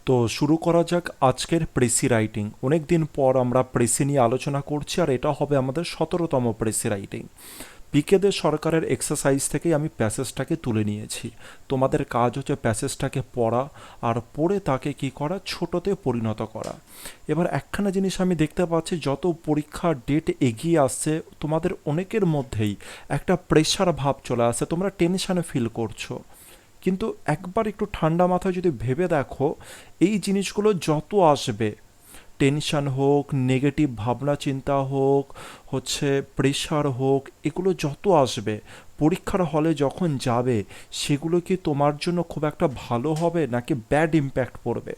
তো শুরু করা যাক আজকের প্রেসি রাইটিং। অনেক দিন পর আমরা প্রেসি নিয়ে আলোচনা করছি, আর এটা হবে আমাদের 17তম প্রেসি রাইটিং। পিকেদের সরকারের এক্সারসাইজ থেকেই আমি প্যাসেজটাকে তুলে নিয়েছি। তোমাদের কাজ হচ্ছে প্যাসেজটাকে পড়া, আর পড়ে তাকে কি করা, ছোটতে পরিণত করা। এবার একখানা জিনিস আমি দেখতে পাচ্ছি, যত পরীক্ষার ডেট এগিয়ে আসছে তোমাদের অনেকের মধ্যেই একটা প্রেশার ভাব চলে আসছে, তোমরা টেনশানে ফিল করছো। কিন্তু একবার একটু ঠান্ডা মাথায় যদি ভেবে দেখো, এই জিনিসগুলো যত আসবে, টেনশন হোক, নেগেটিভ ভাবনা চিন্তা হোক, প্রেশার হোক, এগুলো যত আসবে পরীক্ষার হলে যখন যাবে, সেগুলো কি তোমার জন্য খুব একটা ভালো হবে নাকি ব্যাড ইম্প্যাক্ট পড়বে?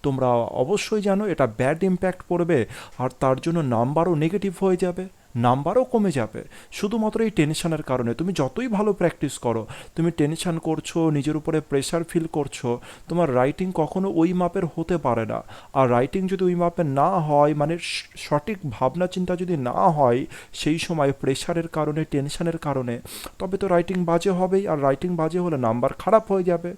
তোমরা অবশ্যই জানো এটা ব্যাড ইম্প্যাক্ট পড়বে, আর তার জন্য নাম্বারও নেগেটিভ হয়ে যাবে, নাম্বারও কমে যাবে। শুধুমাত্র এই টেনশনের কারণে তুমি যতই ভালো প্র্যাকটিস করো, তুমি টেনশন করছো, নিজের উপরে প্রেশার ফিল করছো, তোমার রাইটিং কখনো ওই মাপের হতে পারে না। আর রাইটিং যদি ওই মাপের না হয়, মানে সঠিক ভাবনা চিন্তা যদি না হয় সেই সময় প্রেশারের কারণে, টেনশনের কারণে, তবে তো রাইটিং বাজে হবেই, আর রাইটিং বাজে হলে নাম্বার খারাপ হয়ে যাবে।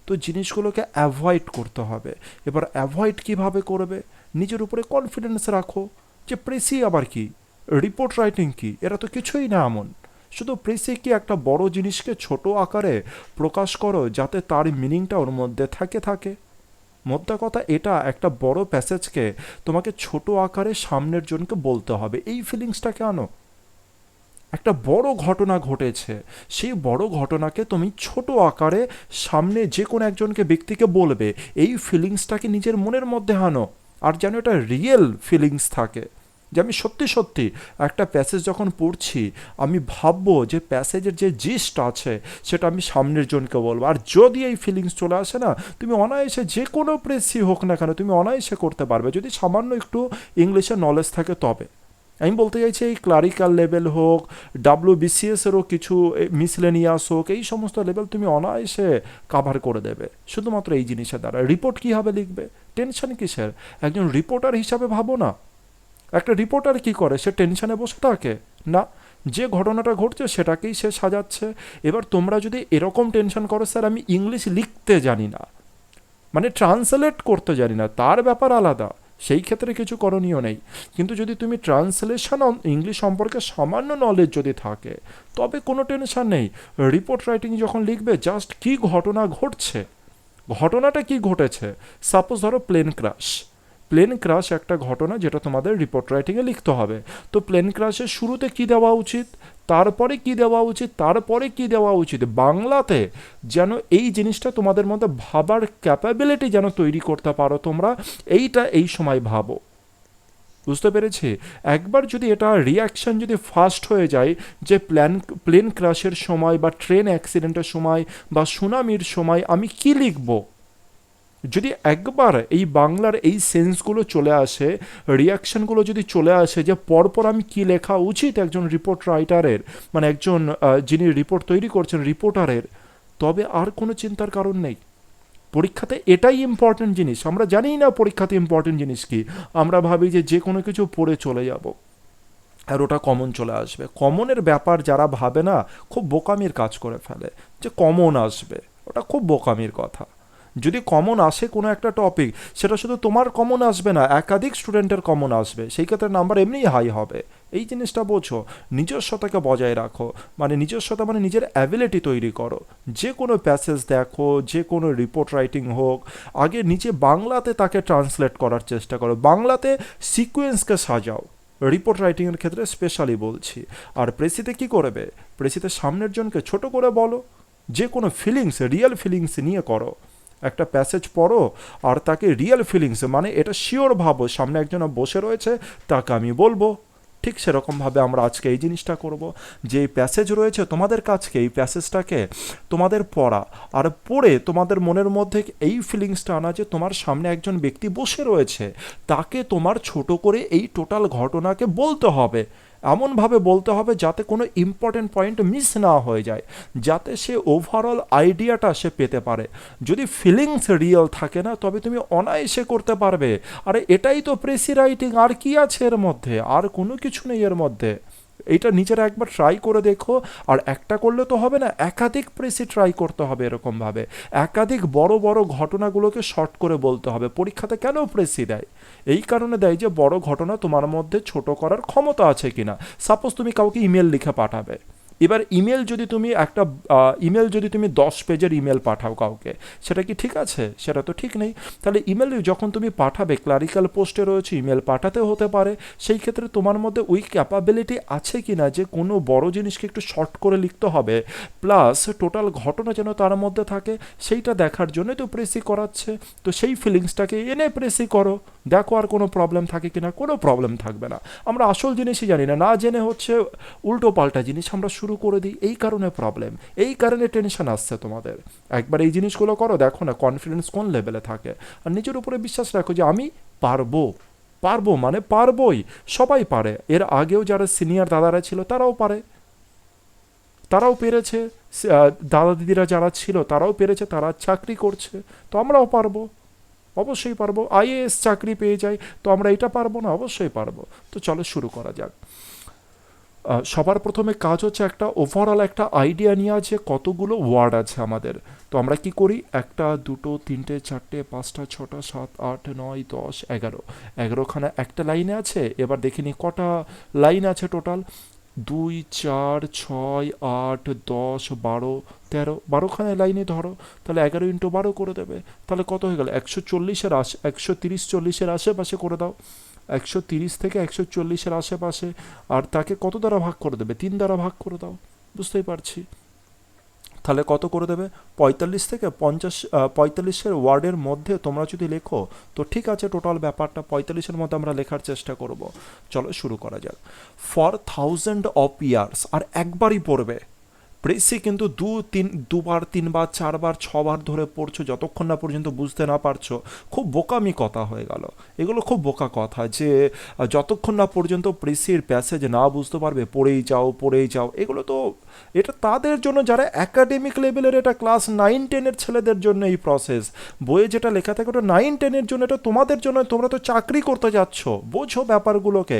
তো জিনিসগুলোকে অ্যাভয়েড করতে হবে। এবার অ্যাভয়েড কিভাবে করবে? নিজের উপরে কনফিডেন্স রাখো যে প্রেসি আবার কি, রিপোর্ট রাইটিং কি, এরা তো কিছুই না এমন। শুধু প্রেসে কি একটা বড় জিনিসকে ছোট আকারে প্রকাশ করো, যাতে তার মিনিংটা ওর মধ্যে থাকে। মোদ্দা কথা এটা, একটা বড় প্যাসেজকে তোমাকে ছোট আকারে সামনের জনকে বলতে হবে, এই ফিলিংসটাকে আনো। একটা বড় ঘটনা ঘটেছে, সেই বড় ঘটনাকে তুমি ছোট আকারে সামনে যে কোনো একজনকে, ব্যক্তিকে বলবে, এই ফিলিংসটাকে নিজের মনের মধ্যে আনো। আর যেন এটা রিয়েল ফিলিংস থাকে, যে আমি সত্যি সত্যি একটা প্যাসেজ যখন পড়ছি, আমি ভাববো যে প্যাসেজের যে জিস্ট আছে সেটা আমি সামনের জনকে বলবো। আর যদি এই ফিলিংস চলে আসে না, তুমি অনায়াসে যে কোনো প্রেসই হোক না কেন তুমি অনায়াসে করতে পারবে, যদি সামান্য একটু ইংলিশের নলেজ থাকে তবে। আমি বলতে চাইছি এই ক্লারিক্যাল লেভেল হোক, WBCS-এরও কিছু মিসলেনিয়াস হোক, এই সমস্ত লেভেল তুমি অনায়াসে কাভার করে দেবে শুধুমাত্র এই জিনিসের দ্বারা। রিপোর্ট কীভাবে লিখবে? টেনশন কিসের? একজন রিপোর্টার হিসাবে ভাবো না। একটা রিপোর্টার কি করে? সে টেনশনে বসে থাকে না, যে ঘটনাটা ঘটছে সেটাকেই সে সাজাচ্ছে। এবার তোমরা যদি এরকম টেনশন করো, স্যার আমি ইংলিশ লিখতে জানি না, মানে ট্রান্সলেট করতে জানি না, তার ব্যাপার আলাদা, সেই ক্ষেত্রে কিছু করণীয় নেই। কিন্তু যদি তুমি ট্রান্সলেশন ইংলিশ সম্পর্কে সামান্য নলেজ যদি থাকে, তবে কোনো টেনশন নেই। রিপোর্ট রাইটিং যখন লিখবে, জাস্ট কি ঘটনা ঘটছে, ঘটনাটা কি ঘটেছে। সাপোজ ধরো প্লেন ক্রাশ একটা ঘটনা, যেটা তোমাদের রিপোর্ট রাইটিংয়ে লিখতে হবে। তো প্লেন ক্রাশের শুরুতে কি দেওয়া উচিত, তারপরে কি দেওয়া উচিত, তারপরে কি দেওয়া উচিত, বাংলাতে যেন এই জিনিসটা তোমাদের মধ্যে ভাবার ক্যাপাবিলিটি যেন তৈরি করতে পারো তোমরা, এইটা এই সময় ভাবো। বুঝতে পেরেছি? একবার যদি এটা রিয়াকশন যদি ফাস্ট হয়ে যায়, যে প্লেন ক্রাশের সময় বা ট্রেন অ্যাক্সিডেন্টের সময় বা সুনামির সময় আমি কি লিখবো, যদি একবার এই বাংলার এই সেন্সগুলো চলে আসে, রিয়াকশনগুলো যদি চলে আসে, যে পরপর আমি কি লেখা উচিত একজন রিপোর্ট রাইটারের, মানে একজন যিনি রিপোর্ট তৈরি করছেন রিপোর্টারের, তবে আর কোনো চিন্তার কারণ নেই। পরীক্ষাতে এটাই ইম্পর্টেন্ট জিনিস। আমরা জানি না পরীক্ষাতে ইম্পর্টেন্ট জিনিস কি, আমরা ভাবি যে কোনো কিছু পড়ে চলে যাব, আর ওটা কমন চলে আসবে। কমনের ব্যাপার যারা ভাবে না, খুব বোকামির কাজ করে ফেলে, যে কমন আসবে, ওটা খুব বোকামির কথা। যদি কমন আসে কোনো একটা টপিক, সেটা শুধু তোমার কমন আসবে না, একাধিক স্টুডেন্টের কমন আসবে, সেই ক্ষেত্রে নাম্বার এমনিই হাই হবে। এই জিনিসটা বোঝো, নিজস্বতাকে বজায় রাখো, মানে নিজস্বতা মানে নিজের অ্যাবিলিটি তৈরি করো। যে কোনো প্যাসেজ দেখো, যে কোনো রিপোর্ট রাইটিং হোক, আগে নিচে বাংলাতে তাকে ট্রান্সলেট করার চেষ্টা করো, বাংলাতে সিকোয়েন্সকে সাজাও। রিপোর্ট রাইটিংয়ের ক্ষেত্রে স্পেশালি বলছি। আর প্রেসিতে কি করবে? প্রেসিতে সামনের জনকে ছোট করে বলো, যে কোনো ফিলিংস, রিয়েল ফিলিংস নিয়ে করো। একটা প্যাসেজ পড়ো, আর তাকে রিয়েল ফিলিংস, মানে এটা শিওর ভাবো সামনে একজন বসে রয়েছে, তাকে আমি বলবো। ঠিক সেরকমভাবে আমরা আজকে এই জিনিসটা করব, যে এই প্যাসেজ রয়েছে তোমাদের কাছকে, এই প্যাসেজটাকে তোমাদের পড়া, আর পড়ে তোমাদের মনের মধ্যে এই ফিলিংসটা আনা, যে তোমার সামনে একজন ব্যক্তি বসে রয়েছে, তাকে তোমার ছোট করে এই টোটাল ঘটনাকে বলতে হবে। এমনভাবে বলতে হবে যাতে কোনো ইম্পর্টেন্ট পয়েন্ট মিস না হয়ে যায়, যাতে সে ওভারঅল আইডিয়াটা সে পেতে পারে। যদি ফিলিংস রিয়েল থাকে না, তবে তুমি অনায়াসে করতে পারবে। আরে এটাই তো প্রেসি রাইটিং, আর কি আছে এর মধ্যে? আর কোনো কিছু নেই এর মধ্যে। এইটা নিজেরা একবার ট্রাই করে দেখো। আর একটা করলে তো হবে না, একাধিক প্রেসি ট্রাই করতে হবে এরকমভাবে, একাধিক বড় বড় ঘটনাগুলোকে শর্ট করে বলতে হবে। পরীক্ষাতে কেন প্রেসি দেয়? এই কারণে দেয় যে বড় ঘটনা তোমার মধ্যে ছোট করার ক্ষমতা আছে কিনা। সাপোজ তুমি কাউকে ইমেল লিখে পাঠাবে, এবার ইমেল যদি তুমি একটা ইমেল যদি তুমি 10 পেজের ইমেল পাঠাও কাউকে, সেটা কি ঠিক আছে? সেটা তো ঠিক নেই। তাহলে ইমেল যখন তুমি পাঠাবে, ক্লারিক্যাল পোস্টে রয়েছে, ইমেল পাঠাতে হতে পারে, সেই ক্ষেত্রে তোমার মধ্যে ওই ক্যাপাবিলিটি আছে কি না যে কোনো বড় জিনিসকে একটু শর্ট করে লিখতে হবে, প্লাস টোটাল ঘটনা যেন তার মধ্যে থাকে, সেইটা দেখার জন্যই তো প্রেসি করাচ্ছে। তো সেই ফিলিংসটাকে এনে প্রেসি করো, দেখো আর কোনো প্রবলেম থাকে কিনা। কোনো প্রবলেম থাকবে না। আমরা আসল জিনিসই জানি না, না জেনে হচ্ছে উল্টো পাল্টা জিনিস আমরা শুরু করে দিই, এই কারণে প্রবলেম, এই কারণে টেনশন আসছে তোমাদের। একবার এই জিনিসগুলো করো, দেখো না কনফিডেন্স কোন লেভেলে থাকে। আর নিজের উপরে বিশ্বাস রাখো যে আমি পারবো। পারবো মানে পারবোই, সবাই পারে। এর আগেও যারা সিনিয়র দাদারা ছিল তারাও পারে, তারাও পেরেছে। দাদা দিদিরা যারা ছিল তারাও পেরেছে, তারা চাকরি করছে। তো আমরাও পারবো, অবশ্যই পারবো। আইএএস চাকরি পেয়ে যাই, তো আমরা এটা পারবো না? অবশ্যই পারবো। তো চলো শুরু করা যাক। সবার প্রথমে কাজ হচ্ছে একটা ওভারঅল একটা আইডিয়া নেওয়া যে কতগুলো ওয়ার্ড আছে আমাদের। তো আমরা কি করি, একটা দুটো তিনটে চারটে পাঁচটা ছটা সাত আট নয় 10 11, 11খানা একটা লাইনে আছে। এবার দেখিনি কটা লাইন আছে টোটাল, 2 4 6 8 10 12 13, 12খানা লাইনে ধরো। তাহলে 11 × 12 করে দেবে। তাহলে কত হয়ে গেল, 140-এর 130-40-এর আশেপাশে করে দাও। 130 থেকে 140-এর আশেপাশে। আর তাকে কত দ্বারা ভাগ করে দেবে, 3 দ্বারা ভাগ করে দাও। বুঝতেই পারছি। তাহলে কত করে দেবে, 45 থেকে 50, 45-এর ওয়ার্ডের মধ্যে তোমরা যদি লেখো তো ঠিক আছে। টোটাল ব্যাপারটা 45-এর মধ্যে আমরা লেখার চেষ্টা করব। চলো শুরু করা যাক। ফর 1000 of years, আর একবারই পড়বে। প্রেসে কিন্তু দুবার 3বার 4বার 6বার ধরে পড়ছো, যতক্ষণ না পর্যন্ত বুঝতে না পারছো। খুব বোকামি কথা হয়ে গেল এগুলো, খুব বোকা কথা যে যতক্ষণ না পর্যন্ত প্রেসির প্যাসেজ না বুঝতে পারবে পড়েই যাও পড়েই যাও। এগুলো তো, এটা তাদের জন্য যারা একাডেমিক লেভেলের, এটা ক্লাস 9-10-এর ছেলেদের জন্য এই প্রসেস। বইয়ে যেটা লেখা থাকে ওটা 9-10-এর জন্য, এটা তোমাদের জন্য। তোমরা তো চাকরি করতে যাচ্ছ, বোঝো ব্যাপারগুলোকে,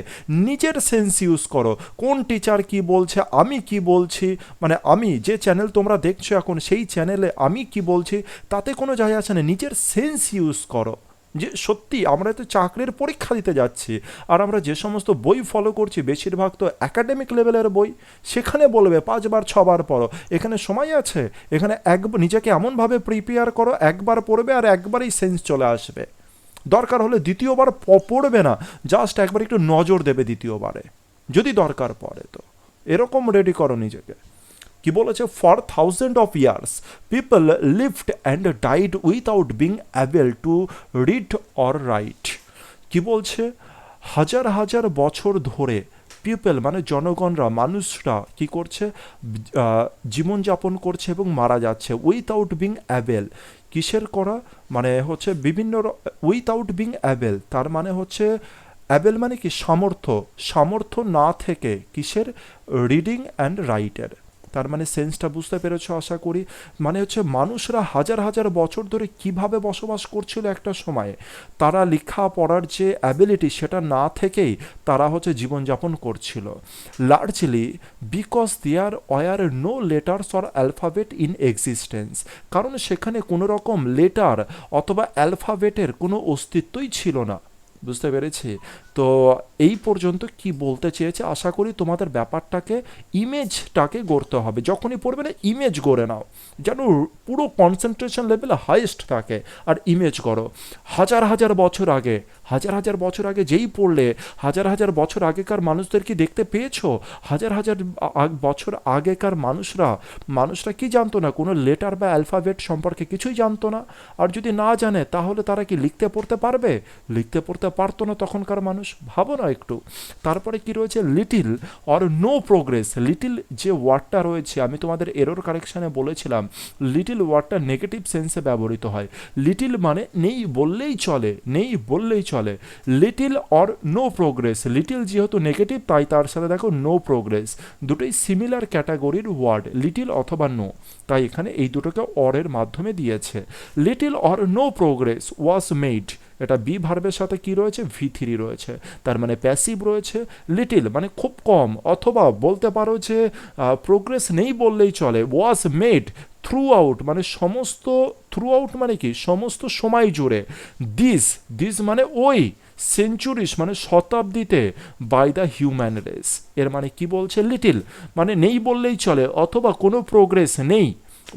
নিজের সেন্স ইউজ করো। কোন টিচার কি বলছে, আমি কি বলছি, মানে আমি যে চ্যানেল তোমরা দেখছো এখন, সেই চ্যানেলে আমি কি বলছি তাতে কোনো যায় আসে না। নিজের সেন্স ইউজ করো যে সত্যি আমরা তো চাকরির পরীক্ষা দিতে যাচ্ছি। আর আমরা যে সমস্ত বই ফলো করছি বেশিরভাগ তো একাডেমিক লেভেলের বই। সেখানে বলবে 5বার 6বার পড়ো, এখানে সময় আছে। এখানে নিজেকে এমনভাবে প্রিপেয়ার করো, একবার পড়বে আর একবারই সেন্স চলে আসবে। দরকার হলে দ্বিতীয়বার পড়বে না, জাস্ট একবার একটু নজর দেবে দ্বিতীয়বারে যদি দরকার পড়ে। তো এরকম রেডি করো নিজেকে। কি বলেছে, for 1000 of years people lived and died without being able to read or right. কি বলছে, হাজার হাজার বছর ধরে পিপল মানে জনগণরা, মানুষরা কি করছে, জীবনযাপন করছে এবং মারা যাচ্ছে। উইথাউট বিং অ্যাবেল, কিসের করা, মানে হচ্ছে বিভিন্ন উইথাউট বিং অ্যাবেল, তার মানে হচ্ছে অ্যাবেল মানে কি, সামর্থ্য, সামর্থ্য না থেকে কিসের, রিডিং অ্যান্ড রাইটের। তার মানে সেন্সটা বুঝতে পেরেছো আশা করি। মানে হচ্ছে মানুষরা হাজার হাজার বছর ধরে কিভাবে বসবাস করছিল একটা সময়ে, তারা লেখা পড়ার যে অ্যাবিলিটি সেটা না থেকেই তারা হচ্ছে জীবনযাপন করছিল। Largely because there were no letters or alphabet in existence, কারণ সেখানে কোনো রকম লেটার অথবা অ্যালফাবেটের কোনো অস্তিত্বই ছিল না। বুঝতে পেরেছি। তো এই পর্যন্ত কি বলতে চেয়েছে, আশা করি তোমাদের ব্যাপারটাকে, ইমেজটাকে গড়তে হবে। যখনই পড়বে না ইমেজ গড়ে নাও, যেন পুরো কনসেন্ট্রেশন লেভেল হাইয়েস্ট থাকে। আর ইমেজ করো হাজার হাজার বছর আগে, হাজার হাজার বছর আগে যেই পড়লে, হাজার হাজার বছর আগেকার মানুষদের কি দেখতে পেয়েছো? হাজার হাজার বছর আগেকার মানুষরা কি জানতো না, কোনো লেটার বা অ্যালফাবেট সম্পর্কে কিছুই জানতো না। আর যদি না জানে তাহলে তারা কি লিখতে পড়তে পারবে? লিখতে পড়তে পারতো না তখনকার মানুষ, ভাবো না একটু। তারপরে কি রয়েছে, little or no progress. Little যে ওয়ার্ডটা রয়েছে, আমি তোমাদের এরর কারেকশানে বলেছিলাম, লিটিল ওয়ার্ডটা নেগেটিভ সেন্সে ব্যবহৃত হয়। লিটিল মানে নেই বললেই চলে, নেই বললেই চলে। Little or no progress, little যেহেতু নেগেটিভ তাই তার সাথে দেখো নো প্রোগ্রেস, দুটোই সিমিলার ক্যাটাগরির ওয়ার্ড, লিটিল অথবা নো, তাই এখানে এই দুটোকে অরের মাধ্যমে দিয়েছে। Little or no progress was made, এটা বি ভার্বের সাথে কি রয়েছে, V3 রয়েছে, তার মানে প্যাসিভ রয়েছে লিটিল মানে খুব কম, অথবা বলতে পারো যে প্রোগ্রেস নেই বললেই চলে। ওয়াজ মেড থ্রু আউট মানে সমস্ত, থ্রু আউট মানে কি সমস্ত সময় জুড়ে, দিস দিস মানে ওই, সেঞ্চুরিস মানে শতাব্দীতে, বাই দ্য হিউম্যান রেস। এর মানে কি বলছে, লিটিল মানে নেই বললেই চলে, অথবা কোনো প্রোগ্রেস নেই,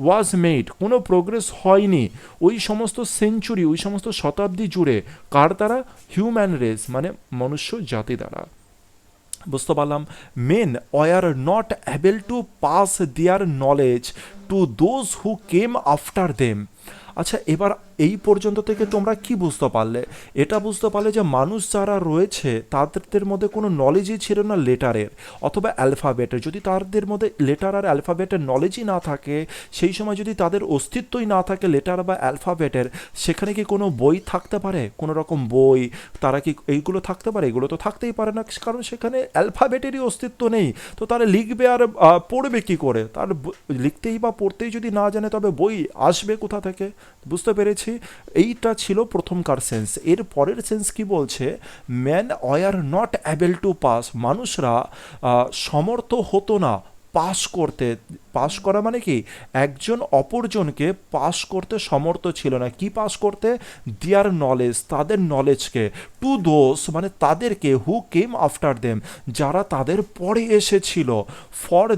ওয়াজ মেড কোনো প্রোগ্রেস হয়নি ওই সমস্ত সেঞ্চুরি, ওই সমস্ত শতাব্দী জুড়ে, কার দ্বারা, হিউম্যান রেস মানে মনুষ্য জাতি দ্বারা। বুঝতে পারলাম। Main were not able to pass their knowledge to those who came after them. আচ্ছা, এবার এই পর্যন্ত থেকে তোমরা কি বুঝতে পারলে? এটা বুঝতে পারলে যে মানুষ যারা রয়েছে তাদের মধ্যে কোনো নলেজই ছিল না লেটারের অথবা অ্যালফাবেটের। যদি তাদের মধ্যে লেটার আর অ্যালফাবেটের নলেজই না থাকে, সেই সময় যদি তাদের অস্তিত্বই না থাকে লেটার বা অ্যালফাবেটের, সেখানে কি কোনো বই থাকতে পারে, কোনো রকম বই? তারা কি এইগুলো থাকতে পারে? এগুলো তো থাকতেই পারে না, কারণ সেখানে অ্যালফাবেটেরই অস্তিত্ব নেই। তো তারা লিখবে আর পড়বে কি করে? তার লিখতেই বা পড়তেই যদি না জানে, তবে বই আসবে কোথা থেকে? বুঝতে পেরেছি। এইটা ছিল প্রথমকার সেন্স। এর পরের সেন্স কি বলছে, man were not able to pass, মানুষরা সমর্থ হতো না পাস করতে। পাস করা মানে কি, একজন অপরজনকে পাস করতে সমর্থ ছিল না। কি পাস করতে? দেয়ার নলেজ, তাদের নলেজকে, টু দোস মানে তাদেরকে, হু কেম আফটার দেম যারা তাদের পরে এসেছিল, for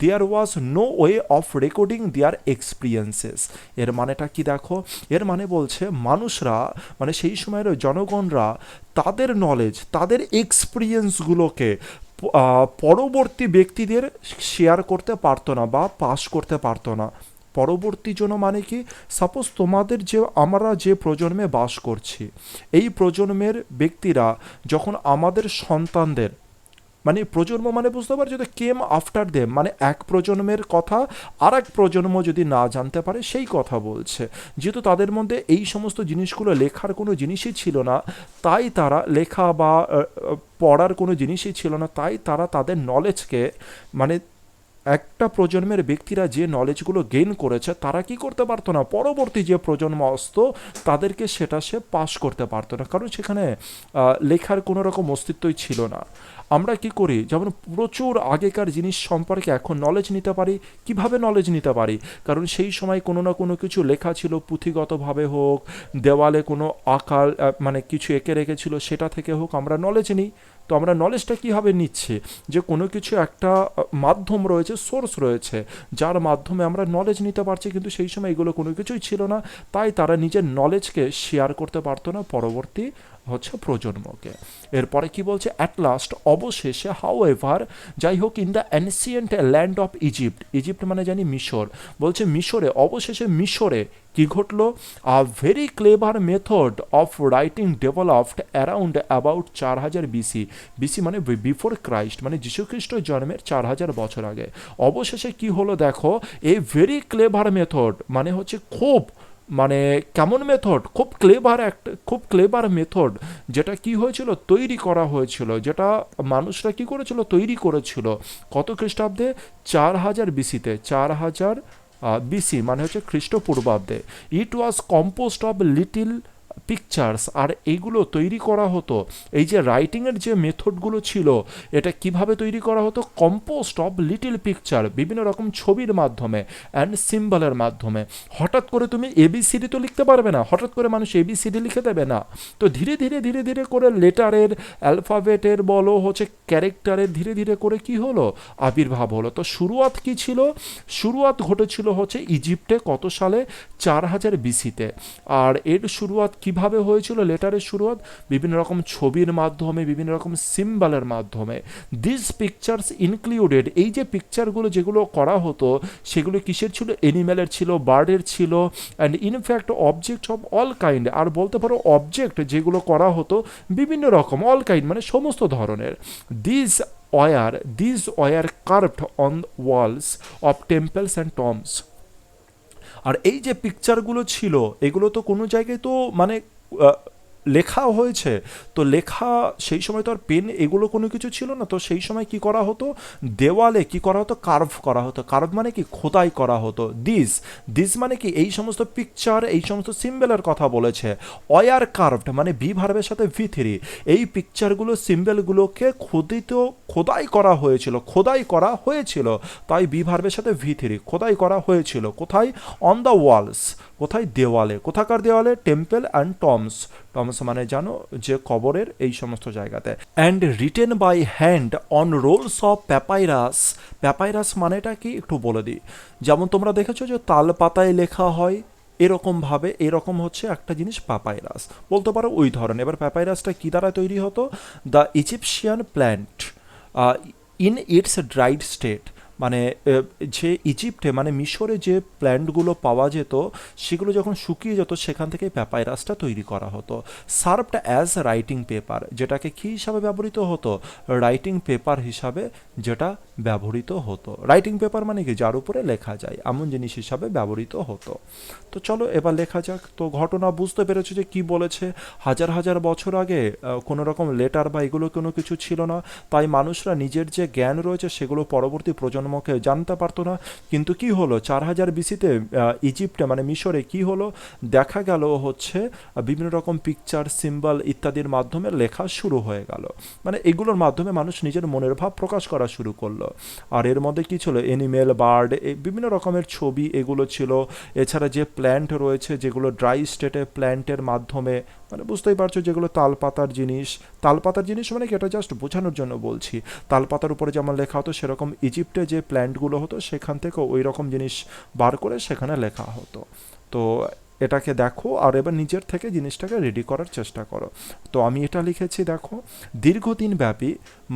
there was no way of recording their experiences. এর মানেটা কি দেখো, এর মানে বলছে মানুষরা মানে সেই সময়ের জনগণরা তাদের নলেজ, তাদের এক্সপিরিয়েন্সগুলোকে পরবর্তী ব্যক্তিদের শেয়ার করতে পারতো না বা পাস করতে পারতো না। পরবর্তী জন্য মানে কি, সাপোজ তোমাদের যে, আমরা যে প্রজন্মে বাস করছি, এই প্রজন্মের ব্যক্তিরা যখন আমাদের সন্তানদের, মানে প্রজন্ম মানে বুঝতে পারছো তো, কেম আফটার দেম মানে এক প্রজন্মের কথা আর এক প্রজন্ম যদি না জানতে পারে সেই কথা বলছে। যেহেতু তাদের মধ্যে এই সমস্ত জিনিসগুলো লেখার কোনো জিনিসই ছিল না, তাই তারা লেখা বা পড়ার কোনো জিনিসই ছিল না, তাই তারা তাদের নলেজকে মানে একটা প্রজন্মের ব্যক্তিরা যে নলেজগুলো গেইন করেছে, তারা কি করতে পারতো না, পরবর্তী যে প্রজন্ম আসতো তাদেরকে সেটা সে পাস করতে পারতো না, কারণ সেখানে লেখার কোনো রকম অস্তিত্বই ছিল না। আমরা কি করি, যেমন প্রচুর আগেকার জিনিস সম্পর্কে এখন নলেজ নিতে পারি। কিভাবে নলেজ নিতে পারি? কারণ সেই সময় কোনো না কোনো কিছু লেখা ছিল, পুঁথিগতভাবে হোক, দেওয়ালে কোনো আকার মানে কিছু এঁকে রেখেছিল, সেটা থেকে হোক আমরা নলেজ নিই। তো আমরা নলেজটা কীভাবে নিচ্ছি, যে কোনো কিছু একটা মাধ্যম রয়েছে, সোর্স রয়েছে, যার মাধ্যমে আমরা নলেজ নিতে পারছি, কিন্তু সেই সময় এগুলো কোনো কিছুই ছিল না, তাই তারা নিজের নলেজকে শেয়ার করতে পারতো না পরবর্তী হচ্ছে প্রজন্মকে। এরপরে কি বলছে, অ্যাট লাস্ট অবশেষে, হাউ এভার যাই হোক, in the ancient land of Egypt, Egypt মানে জানি মিশর, বলছে মিশরে, অবশেষে মিশরে কি ঘটলো, a very clever method of writing developed around about 4000 BC. BC মানে বিফোর ক্রাইস্ট, মানে যীশুখ্রিস্ট জন্মের 4000 বছর আগে। অবশেষে কি হলো দেখো, এই ভেরি ক্লেভার মেথড মানে হচ্ছে খুব, মানে কেমন মেথড, খুব ক্লেভার, একটা খুব ক্লেভার মেথড, যেটা কি হয়েছিল, তৈরি করা হয়েছিল, যেটা মানুষরা কি করেছিল, তৈরি করেছিল কত খ্রিস্টাব্দে, 4000 বিসিতে, 4000 বিসি মানে হচ্ছে খ্রিস্টপূর্বাব্দে। It was composed of little pictures, আর এইগুলো তৈরি করা হতো, এই যে রাইটিংয়ের যে মেথডগুলো ছিল, এটা কিভাবে তৈরি করা হতো, কম্পোজড অফ লিটিল পিকচার, বিভিন্ন রকম ছবির মাধ্যমে, অ্যান্ড সিম্বলের মাধ্যমে। হঠাৎ করে তুমি এবিসিডি তো লিখতে পারবে না, হঠাৎ করে মানুষ এবিসিডি লিখে দেবে না। তো ধীরে ধীরে ধীরে ধীরে করে লেটারের, অ্যালফাবেটের বলো হচ্ছে ক্যারেক্টারের, ধীরে ধীরে করে কি হলো, আবির্ভাব হলো। তো শুরুয়াত কি ছিল, শুরুয়াত ঘটেছিল হচ্ছে ইজিপ্টে, কত সালে, 4000 বিসিতে। আর এর শুরুয়াত কিভাবে হয়েছিল, লেটারের শুরুয়াত বিভিন্ন রকম ছবির মাধ্যমে, বিভিন্ন রকম সিম্বলের মাধ্যমে। দিস পিকচার্স ইনক্লুডেড, এই যে পিকচারগুলো যেগুলো করা হতো, সেগুলো কিসের ছিল, এনিম্যালের ছিল, বার্ডের ছিল, and in fact object of all kind, আর বলতে পারো অবজেক্ট যেগুলো করা হতো বিভিন্ন রকম, অল কাইন্ড মানে সমস্ত ধরনের। This were carved on walls of temples and tombs. আর এই যে পিকচারগুলো ছিল, এগুলো তো কোনো জায়গায় তো মানে লেখা হয়েছে। তো লেখা সেই সময় তো আর পেন এগুলো কোনো কিছু ছিল না, তো সেই সময় কি করা হতো, দেওয়ালে কি করা হতো, কার্ভ করা হতো। কার্ভ মানে কি, খোদাই করা হতো। দিস, দিস মানে কি, এই সমস্ত পিকচার, এই সমস্ত সিম্বলের কথা বলেছে। ওয়ার কার্ভড মানে বি ভার্বের সাথে ভি3, এই পিকচারগুলো সিম্বলগুলোকে খোদিত, খোদাই করা হয়েছিল, খোদাই করা হয়েছিল, তাই বি ভার্বের সাথে ভি3, খোদাই করা হয়েছিল। কোথায়, অন দ্য ওয়ালস, কোথায়, দেওয়ালে। কোথাকার দেওয়ালে, টেম্পল অ্যান্ড টমস, টমস মানে জানো যে কবরের এই সমস্ত জায়গাতে। And written by hand on rolls of papyrus. Papyrus মানেটা কি একটু বলে দিই। যেমন তোমরা দেখেছো যে তাল পাতায় লেখা হয়, এরকমভাবে, এরকম হচ্ছে একটা জিনিস প্যাপাইরাস, বলতে পারো ওই ধরনের। এবার প্যাপাইরাসটা কী দ্বারা তৈরি হতো, the Egyptian plant in it's dried state, মানে যে ইজিপ্টে মানে মিশরে যে প্ল্যান্টগুলো পাওয়া যেত সেগুলো যখন শুকিয়ে যেত সেখান থেকে প্যাপাইরাসটা তৈরি করা হতো। সার্ভড অ্যাজ রাইটিং পেপার, যেটাকে কী হিসাবে ব্যবহৃত হতো, রাইটিং পেপার হিসাবে যেটা ব্যবহৃত হতো। রাইটিং পেপার মানে কি, যার উপরে লেখা যায়, এমন জিনিস হিসাবে ব্যবহৃত হতো। তো চলো এবার লেখা যাক। তো ঘটনা বুঝতে পেরেছো যে কি বলেছে, হাজার হাজার বছর আগে কোনো রকম লেটার বা এগুলো কোনো কিছু ছিল না, তাই মানুষরা নিজের যে জ্ঞান রয়েছে সেগুলো পরবর্তী প্রজন্মকে জানতে পারতো না। কিন্তু কি হলো, 4000 বিসিতে ইজিপ্টে মানে মিশরে কি হলো, দেখা গেল হচ্ছে বিভিন্ন রকম পিকচার, সিম্বল ইত্যাদির মাধ্যমে লেখা শুরু হয়ে গেল। মানে এগুলোর মাধ্যমে মানুষ নিজের মনের ভাব প্রকাশ করা শুরু করলো। আর এর মধ্যে কি ছিল, অ্যানিমেল, বার্ড, বিভিন্ন রকমের ছবি এগুলো ছিল। এছাড়া যে প্ল্যান্ট রয়েছে, যেগুলো ড্রাই স্টেটে প্ল্যান্টের মাধ্যমে, মানে বুঝতেই পারছো যেগুলো তালপাতার জিনিস। তালপাতার জিনিস মানে কি, এটা জাস্ট বোঝানোর জন্য বলছি। তালপাতার উপরে যেমন লেখা হতো, সেরকম ইজিপ্টে যে প্ল্যান্টগুলো হতো সেখান থেকে ওই রকম জিনিস বার করে সেখানে লেখা হতো। তো এটাকে দেখো আর এবার নিজের থেকে জিনিসটাকে রেডি করার চেষ্টা করো। তো আমি এটা লিখেছি, দেখো, দীর্ঘদিন ব্যাপী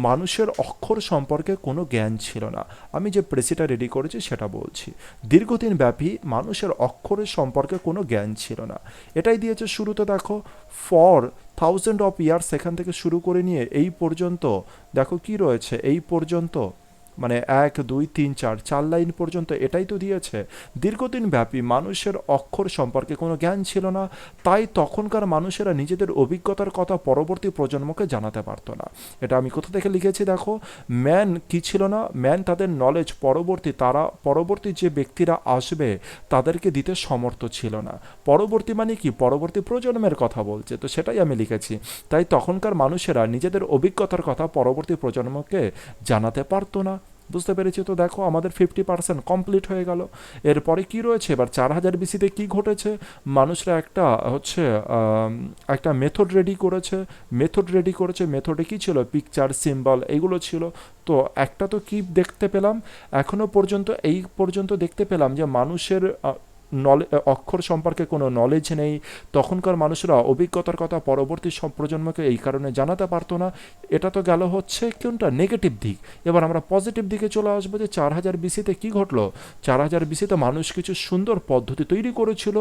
মানুষের অক্ষর সম্পর্কে কোনো জ্ঞান ছিল না। আমি যে প্রেসিটা রেডি করেছি সেটা বলছি। দীর্ঘদিন ব্যাপী মানুষের অক্ষরের সম্পর্কে কোনো জ্ঞান ছিল না, এটাই দিয়েছে শুরুতে। দেখো, ফর থাউজেন্ড অফ ইয়ার্স, সেখান থেকে শুরু করে নিয়ে এই পর্যন্ত, দেখো কি রয়েছে, এই পর্যন্ত মানে 1 2 3 4 লাইন পর্যন্ত এটাই তো দিয়েছে। দীর্ঘদিন ব্যাপী মানুষের অক্ষর সম্পর্কে কোনো জ্ঞান ছিল না, তাই তখনকার মানুষেরা নিজেদের অভিজ্ঞতার কথা পরবর্তী প্রজন্মকে জানাতে পারতো না। এটা আমি কোথা থেকে লিখেছি, দেখো, ম্যান কি ছিল না, ম্যান তাদের নলেজ পরবর্তী যে ব্যক্তিরা আসবে তাদেরকে দিতে সমর্থ ছিল না। পরবর্তী মানে কি, পরবর্তী প্রজন্মের কথা বলছে, তো সেটাই আমি লিখেছি। তাই তখনকার মানুষেরা নিজেদের অভিজ্ঞতার কথা পরবর্তী প্রজন্মকে জানাতে পারতো না। বুঝতে পেরেছি। তো দেখো আমাদের 50% কমপ্লিট হয়ে গেল। এরপরে কি রয়েছে, এবার 4000 বিসিতে কি ঘটেছে, মানুষরা একটা মেথড রেডি করেছে। মেথডে কি ছিল, পিকচার, সিম্বল এগুলো ছিল। তো একটা তো কি দেখতে পেলাম, এখনো পর্যন্ত এই পর্যন্ত দেখতে পেলাম যে মানুষের অক্ষর সম্পর্কে কোনো নলেজ নেই। তখনকার মানুষরা অভিজ্ঞতার কথা পরবর্তী সব প্রজন্মকে এই কারণে জানাতে পারতো না। এটা তো গেল হচ্ছে কোনটা, নেগেটিভ দিক। এবার আমরা পজিটিভ দিকে চলে আসবো, যে 4000 বিসিতে কি ঘটলো। 4000 বিসিতে মানুষ কিছু সুন্দর পদ্ধতি তৈরি করেছিল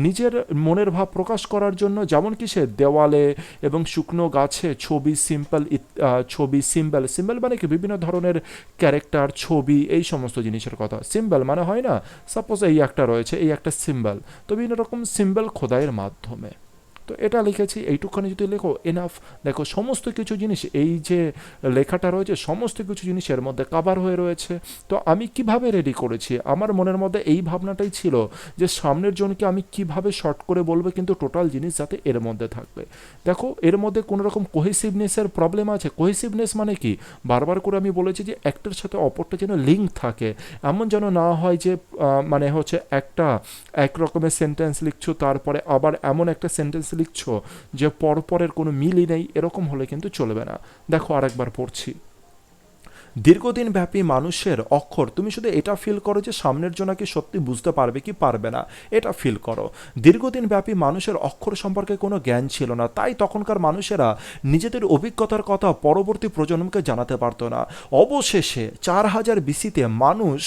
নিজের মনের ভাব প্রকাশ করার জন্য, যেমন কি সে দেওয়ালে এবং শুকনো গাছে ছবি, সিম্বল, সিম্বল মানে কি বিভিন্ন ধরনের ক্যারেক্টার, ছবি, এই সমস্ত জিনিসের কথা। সিম্বল মানে হয় না, সাপোজ এই একটা রয়েছে, এই একটা সিম্বল, তো বিভিন্ন রকম সিম্বল খোদাইয়ের মাধ্যমে। তো এটা লিখেছি, এইটুখানি যদি লেখো এনাফ। দেখো সমস্ত কিছু জিনিস, এই যে লেখাটা রয়েছে সমস্ত কিছু জিনিস এর মধ্যে কাভার হয়ে রয়েছে। তো আমি কিভাবে রেডি করেছি, আমার মনের মধ্যে এই ভাবনাটাই ছিল যে সামনের জনকে আমি কিভাবে শর্ট করে বলবো, কিন্তু টোটাল জিনিস যাতে এর মধ্যে থাকবে। দেখো এর মধ্যে কোনো রকম কোহেসিভনেসের প্রবলেম আছে। কোহেসিভনেস মানে কি, বারবার করে আমি বলেছি যে একটার সাথে অপরটা যেন লিঙ্ক থাকে, এমন যেন না হয় যে মানে হচ্ছে এক রকমের সেন্টেন্স লিখছো, তারপরে আবার এমন একটা সেন্টেন্স লিখছো যে পরপরের কোনো মিলই নেই, এরকম হলে কিন্তু চলবে না। দেখো আরেকবার পড়ছি। দীর্ঘদিন ব্যাপী মানুষের অক্ষর, তুমি শুধু এটা ফিল করো যে সামনের জন্য কি সত্যি বুঝতে পারবে কি পারবে না, এটা ফিল করো। দীর্ঘদিন ব্যাপী মানুষের অক্ষর সম্পর্কে কোনো জ্ঞান ছিল না, তাই তখনকার মানুষেরা নিজেদের অভিজ্ঞতার কথা পরবর্তী প্রজন্মকে জানাতে পারতো না। অবশেষে 4000 বিসিতে মানুষ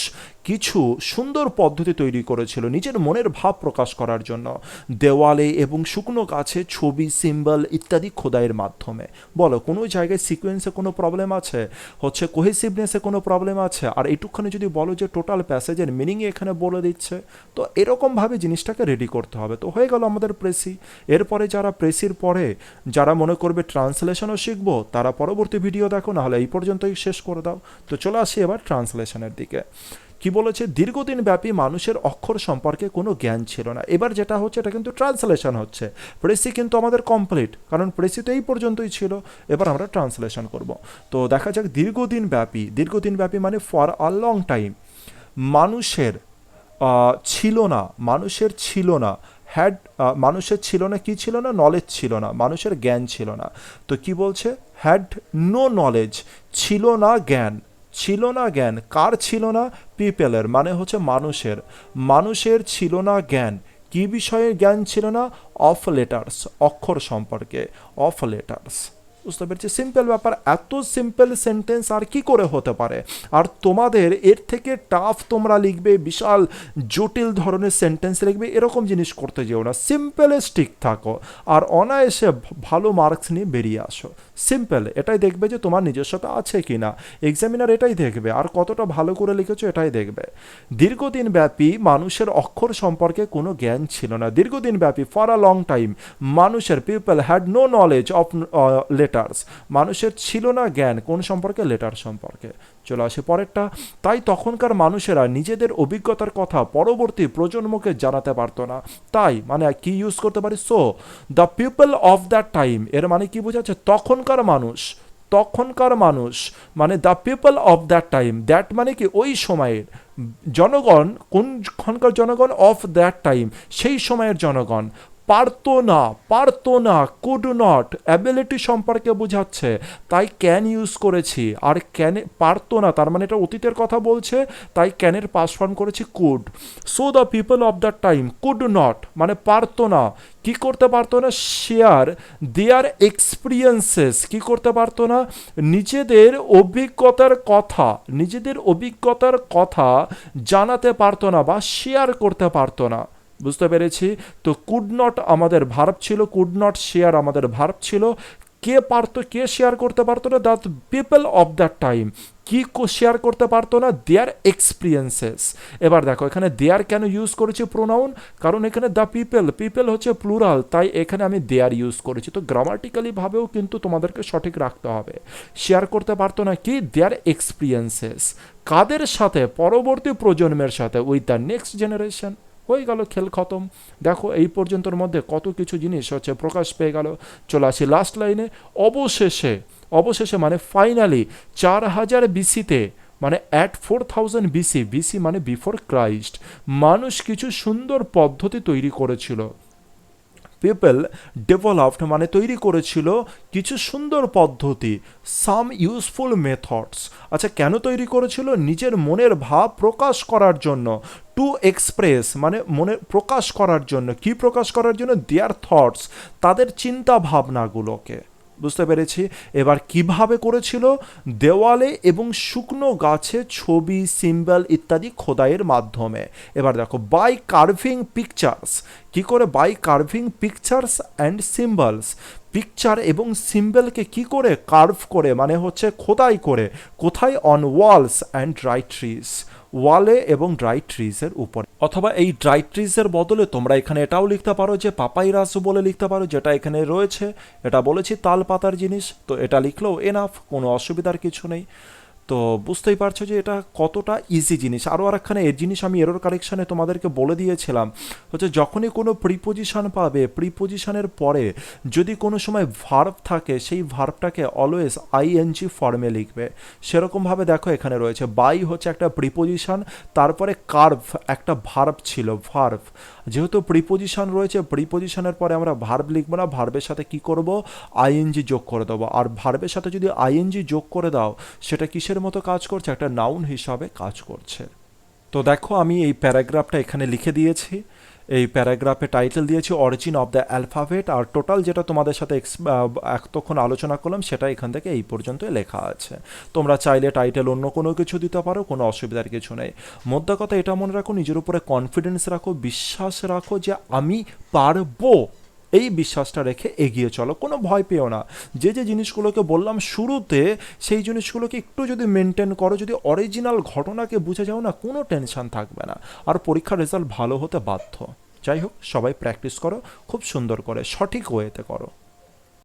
কিছু সুন্দর পদ্ধতি তৈরি করেছিল নিজের মনের ভাব প্রকাশ করার জন্য দেওয়ালে এবং শুকনো গাছে ছবি সিম্বল ইত্যাদি খোদাইয়ের মাধ্যমে। বলো কোনো জায়গায় সিকোয়েন্সে কোনো প্রবলেম আছে, হচ্ছে কোহেসিভনেসে কোনো প্রবলেম আছে? আর এইটুখানি যদি বলো যে টোটাল প্যাসেজের মিনিং এখানে বলে দিচ্ছে, তো এরকমভাবে জিনিসটাকে রেডি করতে হবে। তো হয়ে গেল আমাদের প্রেসি। এরপরে যারা প্রেসির পরে যারা মনে করবে ট্রান্সলেশনও শিখবো, তারা পরবর্তী ভিডিও দেখো, নাহলে এই পর্যন্তই শেষ করে দাও। তো চলে আসি এবার ট্রান্সলেশনের দিকে। কি বলেছে, দীর্ঘদিন ব্যাপী মানুষের অক্ষর সম্পর্কে কোনো জ্ঞান ছিল না। এবার যেটা হচ্ছে এটা কিন্তু ট্রান্সলেশন হচ্ছে, প্রেসি কিন্তু আমাদের কমপ্লিট, কারণ প্রেসি তো এই পর্যন্তই ছিল। এবার আমরা ট্রান্সলেশন করব। তো দেখা যাক, দীর্ঘদিন ব্যাপী মানে ফর আ লং টাইম। মানুষের ছিল না হ্যাড, মানুষের ছিল না, কি ছিল না? নলেজ ছিল না, মানুষের জ্ঞান ছিল না। তো কি বলছে, হ্যাড নো নলেজ, ছিল না জ্ঞান। ছিল না জ্ঞান কার ছিল না? পিপলের, মানে হচ্ছে মানুষের ছিল না জ্ঞান। কি বিষয়ে জ্ঞান ছিল না? অফ লেটার্স, অক্ষর সম্পর্কে, অফ লেটার্স। বুঝতে পেরেছি, সিম্পল ব্যাপার। এত সিম্পল সেন্টেন্স আর কি করে হতে পারে? আর তোমাদের এর থেকে টাফ তোমরা লিখবে, বিশাল জটিল ধরনের সেন্টেন্স লিখবে, এরকম জিনিস করতে যেও না। সিম্পলে স্টিক থাকো আর অনায়াসে ভালো মার্কস নিয়ে বেরিয়ে আসো। সিম্পল, এটাই দেখবে যে তোমার নিজস্বতা আছে কি না। এক্সামিনার এটাই দেখবে, আর কতটা ভালো করে লিখেছো এটাই দেখবে। দীর্ঘদিন ব্যাপী মানুষের অক্ষর সম্পর্কে কোনো জ্ঞান ছিল না। দীর্ঘদিন ব্যাপী, ফর আ লং টাইম, মানুষের, people had no knowledge of letters, মানুষের ছিল না জ্ঞান কোন সম্পর্কে? লেটার সম্পর্কে। চলে আসে পরেরটা। তাই তখনকার মানুষেরা নিজেদের অভিজ্ঞতার কথা পরবর্তী প্রজন্মকে জানাতে পারতো না। তাই মানে কি ইউজ করতে পারি? So the people of that time, এর মানে কি বোঝাচ্ছে? তখনকার মানুষ মানে the people of that time, that মানে কি? ওই সময়ের জনগণ, কোনখানকার জনগণ? অফ দ্যাট টাইম, সেই সময়ের জনগণ। পারতো না, কুড নট, অ্যাবিলিটি সম্পর্কে বোঝাচ্ছে, তাই ক্যান ইউজ করেছি। আর ক্যানে, পারতো না তার মানে এটা অতীতের কথা বলছে, তাই ক্যানের পাস ফর্ম করেছি could. So the people of that time could not, মানে পারতো না, কি করতে পারতো না? শেয়ার দেয়ার এক্সপিরিয়েন্সেস, কি করতে পারতো না? নিজেদের অভিজ্ঞতার কথা জানাতে পারতো না বা শেয়ার করতে পারতো না। বুঝতে পেরেছি। তো কুড নট আমাদের ভার্ব ছিল, কুড নট শেয়ার আমাদের ভার্ব ছিল। কে শেয়ার করতে পারতো না? The people of that time. কি শেয়ার করতে পারতো না? দেয়ার এক্সপিরিয়েন্সেস। এবার দেখো এখানে দেয়ার কেন ইউজ করেছি প্রোনাউন? কারণ এখানে দ্য পিপল হচ্ছে প্লুরাল, তাই এখানে আমি দেয়ার ইউজ করেছি। তো গ্রামাটিক্যালি ভাবেও কিন্তু তোমাদেরকে সঠিক রাখতে হবে। শেয়ার করতে পারতো না কি? দেয়ার এক্সপিরিয়েন্সেস। কাদের সাথে? পরবর্তী প্রজন্মের সাথে, উইথ দ্য নেক্সট জেনারেশন। হয়ে গেল, খেল খতম। দেখো এই পর্যন্তর মধ্যে কত কিছু জিনিস হচ্ছে প্রকাশ পেয়ে গেল। চলে আসি লাস্ট লাইনে। অবশেষে মানে ফাইনালি 4000 বিসিতে, মানে অ্যাট 4000 বিসি মানে বিফোর ক্রাইস্ট, মানুষ কিছু সুন্দর পদ্ধতি তৈরি করেছিল। পিপল ডেভেলপড মানে তৈরি করেছিল কিছু সুন্দর পদ্ধতি, সাম ইউজফুল মেথডস। আচ্ছা, কেন তৈরি করেছিল? নিজের মনের ভাব প্রকাশ করার জন্য। টু এক্সপ্রেস মানে মনে প্রকাশ করার জন্য। কি প্রকাশ করার জন্য? দেয়ার থটস, তাদের চিন্তা ভাবনাগুলোকে। বুঝতে পেরেছি। এবার কিভাবে করেছিল? দেওয়ালে এবং শুকনো গাছে ছবি সিম্বল ইত্যাদি খোদাইয়ের মাধ্যমে। এবার দেখো, বাই কার্ভিং পিকচার্স। কি করে? By carving pictures and symbols, picture এবং সিম্বলকে কি করে? কার্ভ করে, মানে হচ্ছে খোদাই করে। কোথায়? On Waals and dry trees, ওয়ালে এবং ড্রাই ট্রিজের উপরে। অথবা এই ড্রাই ট্রিজের বদলে তোমরা এখানে এটাও লিখতে পারো যে পাপাইরাস বলে লিখতে পারো, যেটা এখানে রয়েছে। এটা বলেছি তাল পাতার জিনিস, তো এটা লিখলেও এনাফ, কোনো অসুবিধার কিছু নেই। তো বুঝতেই পারছো যে এটা কতটা ইজি জিনিস। আরও আরেকখানে এর জিনিস আমি এরর কারেকশানে তোমাদেরকে বলে দিয়েছিলাম, হচ্ছে যখনই কোনো প্রিপোজিশন পাবে, প্রিপোজিশনের পরে যদি কোনো সময় ভার্ব থাকে, সেই ভার্বটাকে অলওয়েজ আইএনজি ফর্মে লিখবে। সেরকমভাবে দেখো এখানে রয়েছে, বাই হচ্ছে একটা প্রিপোজিশন, তারপরে কার্ভ একটা ভার্ব ছিল, ভার্ব। যেহেতু প্রিপোজিশন রয়েছে, প্রিপোজিশনের পরে আমরা ভার্ব লিখবো না, ভার্বের সাথে কি করব? আইএনজি যোগ করে দেবো। আর ভার্বের সাথে যদি আইএনজি যোগ করে দাও, সেটা কিসের মতো কাজ করছে? একটা নাউন হিসাবে কাজ করছে। তো দেখো আমি এই প্যারাগ্রাফটা এখানে লিখে দিয়েছি। এই প্যারাগ্রাফে টাইটেল দিয়েছি অরিজিন অফ দ্য অ্যালফাবেট, আর টোটাল যেটা তোমাদের সাথে এতক্ষণ আলোচনা করলাম সেটা এখান থেকে এই পর্যন্তই লেখা আছে। তোমরা চাইলে টাইটেল অন্য কোনো কিছু দিতে পারো, কোনো অসুবিধার কিছু নেই। মোদ্দা কথা এটা মনে রাখো, নিজের উপরে কনফিডেন্স রাখো, বিশ্বাস রাখো যে আমি পারবো। এই বিশ্বাসটা রেখে এগিয়ে চলো, কোনো ভয় পেও না। যে যে জিনিসগুলোকে বললাম শুরুতে, সেই জিনিসগুলোকে একটু যদি মেনটেন করো, যদি অরিজিনাল ঘটনাকে বুঝে যাও না, কোনো টেনশন থাকবে না, আর পরীক্ষার রেজাল্ট ভালো হতে বাধ্য। যাই হোক, সবাই প্র্যাকটিস করো খুব সুন্দর করে, সঠিক ওয়েতে করো।